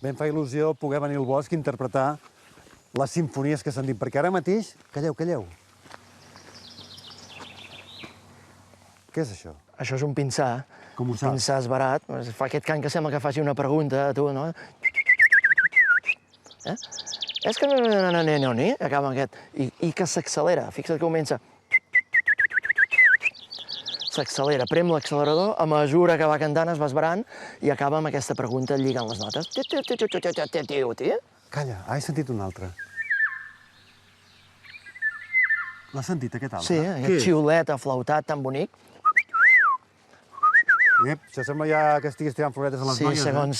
Bé, em fa il·lusió poder venir al bosc i interpretar les simfonies que sentim, perquè ara mateix... Calleu. Què és això? Això és un pinsà. Com ho saps? Un pinsà esverat. Fa aquest cant que sembla que faci una pregunta a tu, no? És que no, acaba aquest. I que s'accelera. Fixa't que comença. S'accelera, prem l'accelerador, a mesura que va cantant es va esverant i acaba amb aquesta pregunta lligant les notes. Calla, he sentit un altre. L'has sentit, aquest altre? Sí, aquest xiulet aflautat tan bonic. Això sembla ja que estiguis tirant floretes a les noies,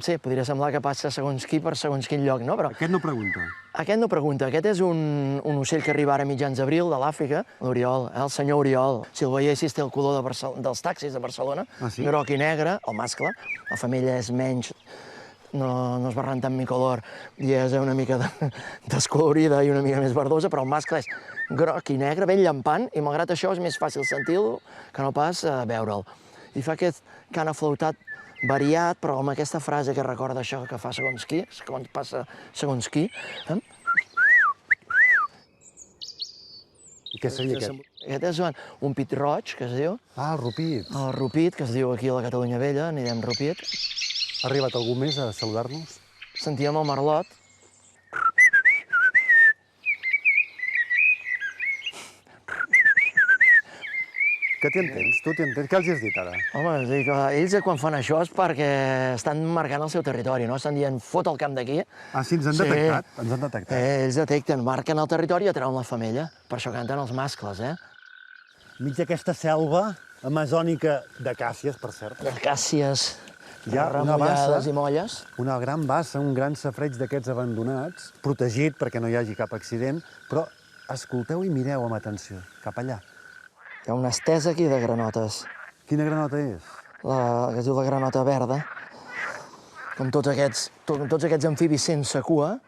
Sí, podria semblar que passa segons qui per segons quin lloc, no? Però Aquest no pregunta. aquest no pregunta. Aquest és un ocell que arriba ara a mitjans d'abril de l'Àfrica, l'oriol, el senyor oriol. Si el veiessis, té el color dels taxis de Barcelona, groc i negre, el mascle. La femella és menys, no es barran tant micolor i és una mica descolorida i una mica més verdosa, però el mascle és groc i negre, ben llampant, i malgrat això és més fàcil sentir-lo que no pas veure'l. I fa aquest cant aflautat variat, però amb aquesta frase que recorda això que fa segons qui, quan passa segons qui. I què seria aquest? Aquest és un pit roig, que es diu. Ah, el rupit. El rupit, que es diu aquí a la Catalunya Vella, anirem rupit. Ha arribat algú més a saludar-nos? Sentíem el merlot. Què t'hi entens? Tu t'hi entens? Què els has dit ara? Home, és a dir que ells quan fan això és perquè estan marcant el seu territori, no? Estan dient, fot el camp d'aquí. Ah, sí, ens han detectat? Ens han detectat. Ells detecten, marquen el territori i atrauen la femella. Per això canten els mascles, Mig d'aquesta selva amazònica d'acàcies, per cert. D'acàcies Hi ha una bassa, i molles. una gran bassa, un gran safareig d'aquests abandonats, protegit perquè no hi hagi cap accident, però escolteu i mireu amb atenció, cap allà. Hi ha una estesa aquí de granotes. Quina granota és? Que es diu la granota verda. Com tots aquests amfibis sense cua,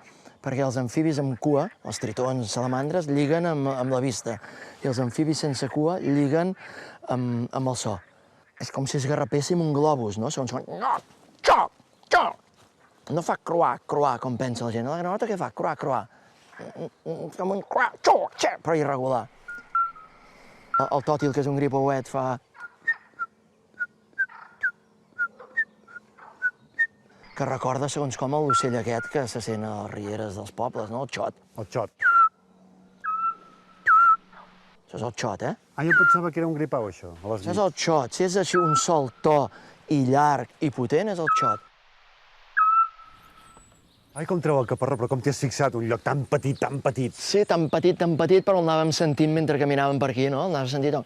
perquè els amfibis amb cua, els tritons, salamandres, lliguen amb la vista. I els amfibis sense cua lliguen amb el so. És com si esgarrapéssim un globus, no? Segons fan... No fa croar, com pensa la gent. La granota què fa? Croar. Com un croar, però irregular. El tòtil, que és un gripauet, fa... que recorda, segons com, l'ocell aquest que se sent a les rieres dels pobles, no? El xot. El xot. Això és el xot, Ah, jo pensava que era un gripau, això, a les Això és el xot. Si és així un sol to i llarg i potent, és el xot. Ai, com treu el caparró, però com t'hi has fixat, un lloc tan petit, tan petit. Sí, tan petit, però el anàvem sentint mentre caminàvem per aquí, no? El anàvem sentint...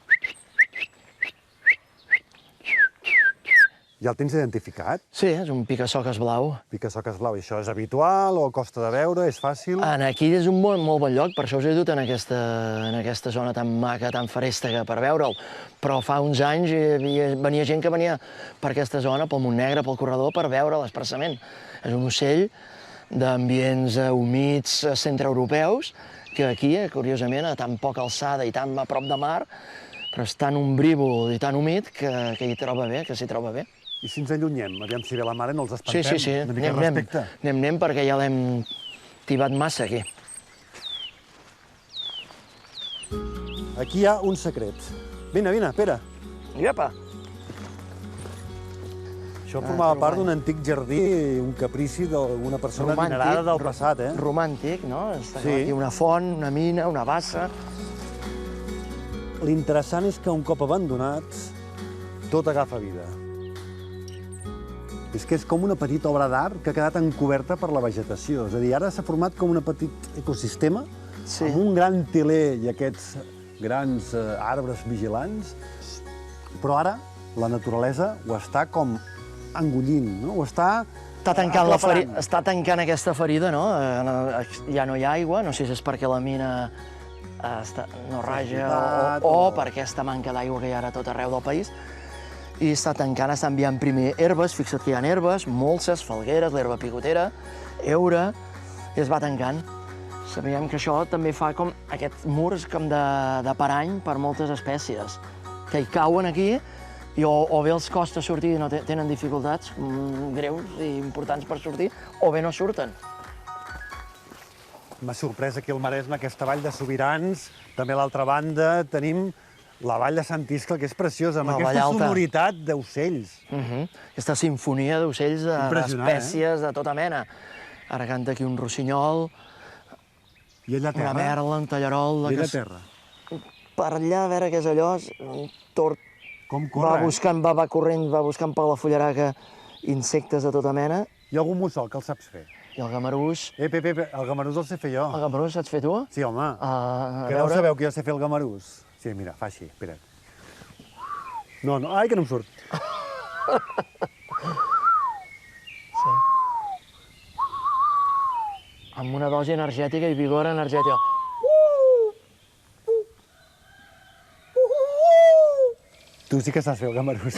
Ja el tens identificat? Sí, és un pica-soques blau. Pica-soques blau, i això és habitual o costa de veure, és fàcil? Aquí és un molt bon lloc, per això us he dut en aquesta zona tan maca, tan ferèstega per veure'l. Però fa uns anys venia gent que venia per aquesta zona, pel Montnegre, pel corredor, per veure'l expressament. És un ocell d'ambients humits centreeuropeus, que aquí, curiosament, a tan poca alçada i tan a prop de mar, però és tan ombrívol i tan humit que s'hi troba bé. I si ens allunyem, aviam si ve la mare, no els espantem? Sí, una mica de respecte. Anem perquè ja l'hem tibat massa, aquí. Aquí hi ha un secret. Vine, Pere. Iepa! Això formava part d'un antic jardí, un caprici d'una persona adinerada del passat, Romàntic, no? Està Sí. aquí una font, una mina, una bassa... L'interessant és que un cop abandonat, tot agafa vida. És que és com una petita obra d'art que ha quedat encoberta per la vegetació. És a dir, ara s'ha format com un petit ecosistema, amb un gran teler i aquests grans arbres vigilants, però ara la naturalesa ho està com engollint, no? Ho està Està tancant aquesta ferida, no? Ja no hi ha aigua, no sé si és perquè la mina no raja o per aquesta manca d'aigua que hi ha ara a tot arreu del país. I està tancant, està enviant primer herbes, fixa't que hi ha herbes, molses, falgueres, l'herba picotera, heura, i es va tancant. Sabíem que això també fa com aquests murs com de parany per moltes espècies, que hi cauen aquí o bé els costa sortir i no tenen dificultats greus i importants per sortir, o bé no surten. M'ha sorprès aquí al Maresme aquesta vall de Sobirans. També a l'altra banda tenim la vall de Sant Iscle, que és preciosa, amb aquesta sonoritat d'ocells. Aquesta sinfonia d'ocells, d'espècies de tota mena. Ara canta aquí un rossinyol, una merla, un tallarol... I allà a terra? Per allà, a veure què és allò, un tord com corre, va corrent, va buscant per la fullaraca insectes de tota mena. Hi ha algun mussol que el saps fer? I el gamarús... El gamarús el sé fer jo. El gamarús saps fer tu? Sí, home. Que no sabeu que jo sé fer el gamarús? Sí, mira, fa així, espera't. No, ai, que no em surt. Sí. Amb una dosi energètica i vigor energètica. Tu sí que saps fer el gamarús.